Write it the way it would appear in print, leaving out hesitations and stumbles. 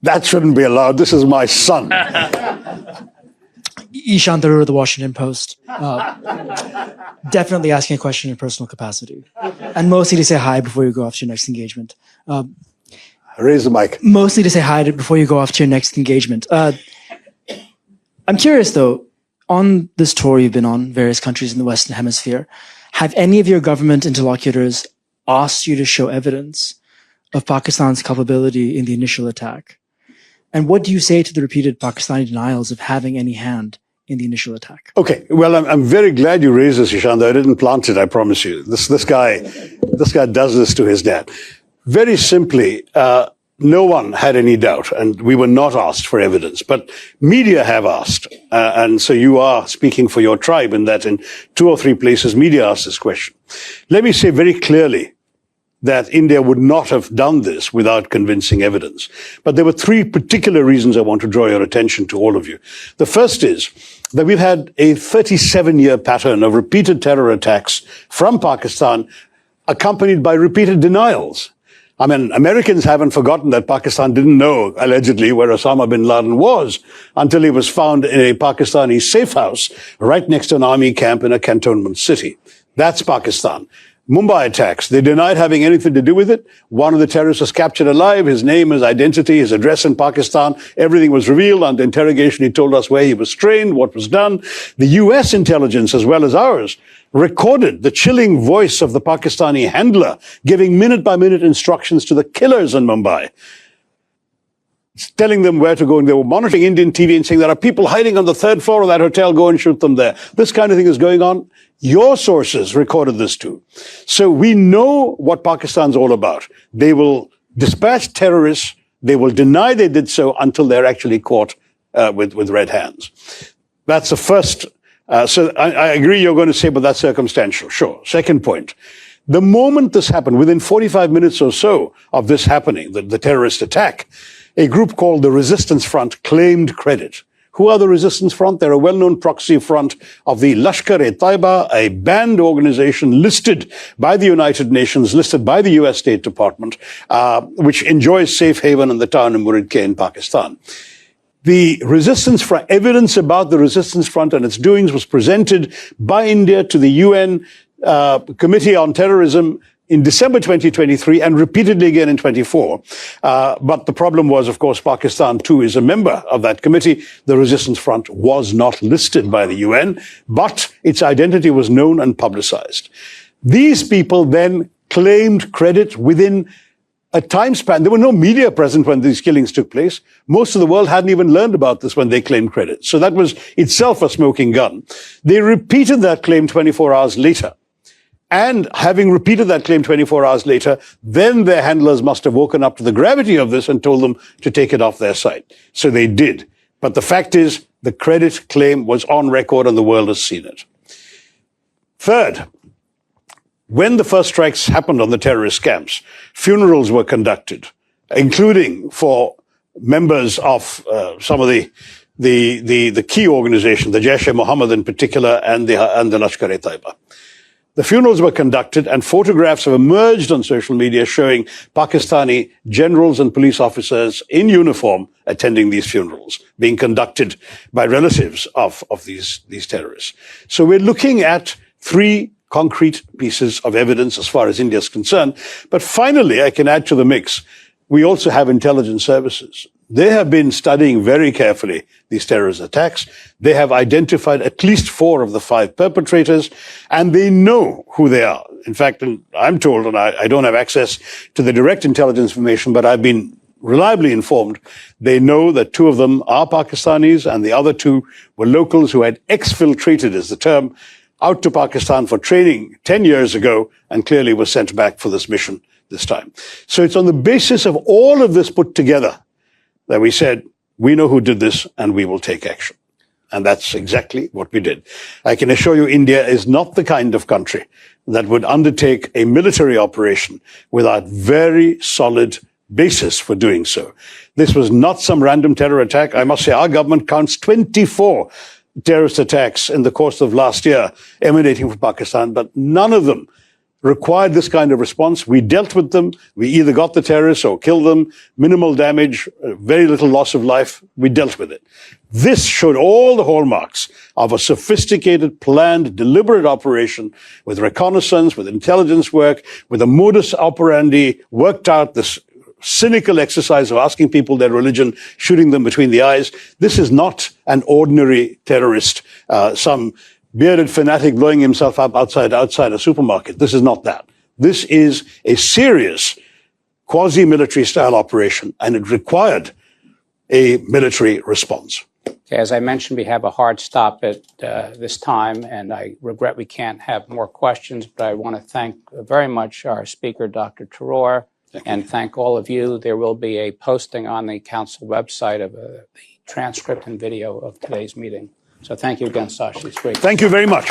That shouldn't be allowed. This is my son. Ishaan Tharoor of the Washington Post. Definitely asking a question in personal capacity. And mostly to say hi before you go off to your next engagement. Raise the mic. Mostly to say hi before you go off to your next engagement. I'm curious, though, on this tour you've been on, various countries in the Western Hemisphere, have any of your government interlocutors asked you to show evidence of Pakistan's culpability in the initial attack? And what do you say to the repeated Pakistani denials of having any hand in the initial attack? Okay, well, I'm very glad you raised this, Ishan, though I didn't plant it, I promise you. This guy does this to his dad. Very simply, no one had any doubt, and we were not asked for evidence, but media have asked. And so you are speaking for your tribe in that in 2 or 3 places, media asked this question. Let me say very clearly that India would not have done this without convincing evidence. But there were 3 particular reasons I want to draw your attention to, all of you. The first is that we've had a 37-year pattern of repeated terror attacks from Pakistan, accompanied by repeated denials. I mean, Americans haven't forgotten that Pakistan didn't know, allegedly, where Osama bin Laden was until he was found in a Pakistani safe house right next to an army camp in a cantonment city. That's Pakistan. Mumbai attacks, they denied having anything to do with it. One of the terrorists was captured alive. His name, his identity, his address in Pakistan, everything was revealed. Under interrogation, he told us where he was trained, what was done. The US intelligence, as well as ours, recorded the chilling voice of the Pakistani handler giving minute-by-minute instructions to the killers in Mumbai, telling them where to go. And they were monitoring Indian TV and saying, there are people hiding on the 3rd floor of that hotel, go and shoot them there. This kind of thing is going on. Your sources recorded this too. So we know what Pakistan's all about. They will dispatch terrorists. They will deny they did so until they're actually caught with red hands. That's the first. So I agree you're going to say, but that's circumstantial. Sure. Second point. The moment this happened, within 45 minutes or so of this happening, the terrorist attack, a group called the Resistance Front claimed credit. Who are the Resistance Front? They're a well-known proxy front of the Lashkar-e-Taiba, a banned organization listed by the United Nations, listed by the US State Department, which enjoys safe haven in the town of Muridke in Pakistan. The Resistance Front, evidence about the Resistance Front and its doings was presented by India to the UN Committee on Terrorism in December 2023 and repeatedly again in 24. But the problem was, of course, Pakistan too is a member of that committee. The Resistance Front was not listed by the UN, but its identity was known and publicized. These people then claimed credit within a time span. There were no media present when these killings took place. Most of the world hadn't even learned about this when they claimed credit. So that was itself a smoking gun. They repeated that claim 24 hours later. And having repeated that claim 24 hours later, then their handlers must have woken up to the gravity of this and told them to take it off their site. So they did. But the fact is, the credit claim was on record and the world has seen it. Third, when the first strikes happened on the terrorist camps, funerals were conducted, including for members of some of the key organizations, the Jaish-e-Mohammed in particular, and the Lashkar-e-Taiba. The funerals were conducted and photographs have emerged on social media showing Pakistani generals and police officers in uniform attending these funerals, being conducted by relatives of these terrorists. So we're looking at 3 concrete pieces of evidence as far as India is concerned. But finally, I can add to the mix, we also have intelligence services. They have been studying very carefully these terrorist attacks. They have identified at least 4 of the 5 perpetrators, and they know who they are. In fact, I'm told, and I don't have access to the direct intelligence information, but I've been reliably informed, they know that 2 of them are Pakistanis, and the other 2 were locals who had exfiltrated, is the term, out to Pakistan for training 10 years ago, and clearly were sent back for this mission this time. So it's on the basis of all of this put together that we said, we know who did this and we will take action. And that's exactly what we did. I can assure you India is not the kind of country that would undertake a military operation without very solid basis for doing so. This was not some random terror attack. I must say our government counts 24 terrorist attacks in the course of last year emanating from Pakistan, but none of them required this kind of response. We dealt with them. We either got the terrorists or killed them. Minimal damage, very little loss of life. We dealt with it. This showed all the hallmarks of a sophisticated, planned, deliberate operation with reconnaissance, with intelligence work, with a modus operandi worked out, this cynical exercise of asking people their religion, shooting them between the eyes. This is not an ordinary terrorist, some bearded fanatic blowing himself up outside a supermarket. This is not that. This is a serious quasi-military style operation, and it required a military response. Okay, as I mentioned, we have a hard stop at this time, and I regret we can't have more questions, but I want to thank very much our speaker, Dr. Tharoor, and thank all of you. There will be a posting on the council website of the transcript and video of today's meeting. So thank you again, Shashi. It's great. Thank you very much.